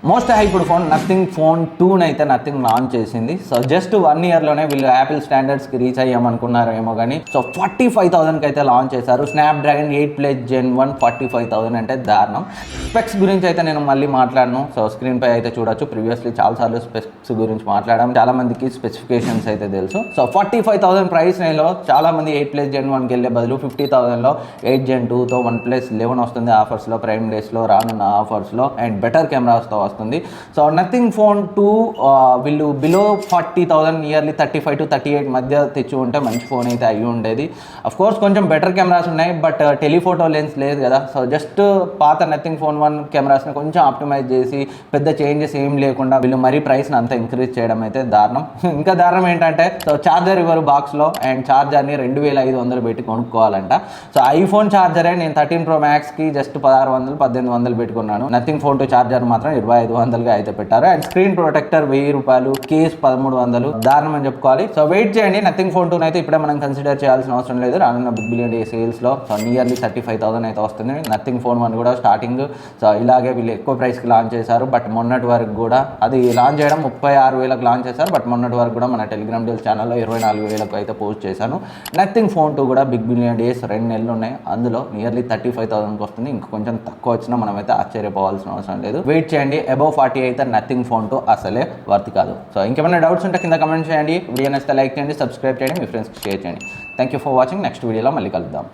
Most hyped phone nothing phone 2 అయితే nothing launch చేసింది. So just 1 ఇయర్లోనే వీళ్ళు యాపిల్ స్టాండర్డ్స్కి రీచ్ అయ్యామనుకున్నారేమో కానీ సో 45,000కి అయితే లాంచ్ చేశారు. స్నాప్డ్రాగన్ 8+ Gen 1 45,000 అంటే దారుణం. స్పెక్స్ గురించి అయితే నేను మళ్ళీ మాట్లాడను. సో స్క్రీన్ పై అయితే చూడొచ్చు. ప్రీవియస్లీ చాలాసార్లు స్పెక్స్ గురించి మాట్లాడాం. చాలా మందికి స్పెసిఫికేషన్స్ అయితే తెలుసు. సో 45,000 ప్రైస్ రేంజ్లో చాలా మంది 8+ Gen 1కి వెళ్ళే బదులు 50,000లో 8 Gen 2తో OnePlus 11 వస్తుంది ఆఫర్స్లో, ప్రైమ్ డేస్లో రానున్న ఆఫర్స్లో అండ్ బెటర్ కెమెరాస్తో వస్తుంది. సో నథింగ్ ఫోన్ 2 వీళ్ళు బిలో 40,000 ఇయర్లీ 35 to 38 మధ్య తెచ్చి ఉంటే మంచి ఫోన్ అయితే అయ్యి ఉండేది. అఫ్ కోర్స్ కొంచెం బెటర్ కెమెరాస్ ఉన్నాయి, బట్ టెలిఫోటో లెన్స్ లేదు కదా. సో జస్ట్ పాత నథింగ్ ఫోన్ 1 కెమెరాస్ని కొంచెం ఆప్టిమైజ్ చేసి పెద్ద చేంజెస్ ఏం లేకుండా వీళ్ళు మరీ ప్రైస్ని అంత ఇంక్రీజ్ చేయడం అయితే దారుణం. ఇంకా దారుణం ఏంటంటే సో ఛార్జర్ ఇవ్వరు బాక్స్లో అండ్ ఛార్జర్ని 2,500 పెట్టి కొనుక్కోవాలంట. సో ఐఫోన్ ఛార్జరే నేను 13 Pro Maxకి జస్ట్ 1600 1800 పెట్టుకున్నాను. నథింగ్ ఫోన్ 2 ఛార్జర్ మాత్రం 2,500గా అయితే పెట్టారు. అండ్ స్క్రీన్ ప్రొటెక్టర్ 1,000 రూపాయలు, కేస్ 1,300. దారుణం అని చెప్పుకోవాలి. సో వెయిట్ చేయండి. నథింగ్ ఫోన్ 2 అయితే ఇప్పుడే మనం కన్సిడర్ చేయాల్సిన అవసరం లేదు. రానున్న బిగ్ బిలియన్ డే సేల్స్లో సో నియర్లీ 35,000 అయితే వస్తుంది. నథింగ్ ఫోన్ 1 కూడా స్టార్టింగ్ సో ఇలాగే వీళ్ళు ఎక్కువ ప్రైస్కి లాంచ్ చేశారు. బట్ మొన్నటి వరకు కూడా అది లాంచ్ చేయడం 36,000కి లాంచ్ చేశారు. బట్ మొన్నటి వరకు కూడా మన టెలిగ్రామ్ డీల్స్ ఛానల్లో 24,000కు అయితే పోస్ట్ చేశాను. నథింగ్ ఫోన్ 2 కూడా బిగ్ బిలియన్ డేస్ 2 నెలలు ఉన్నాయి. అందులో నియర్లీ 35,000కి వస్తుంది. ఇంకా కొంచెం తక్కువ వచ్చినా మనమైతే ఆశ్చర్యపోవాల్సిన అవసరం లేదు. వెయిట్ చేయండి. అబౌవ్ 40 అయితే నథింగ్ ఫోన్ 2 అసలే వర్త్ కాదు. సో ఇంకేమైనా డౌట్స్ ఉంటే కింద కమెంట్ చేయండి. వీడియో నచ్చితే లైక్ చేయండి, సబ్స్క్రైబ్ చేయండి, మీ ఫ్రెండ్స్కి షేర్ చేయండి. Thank you for watching. Next వీడియోలో మళ్ళీ కలుద్దాం.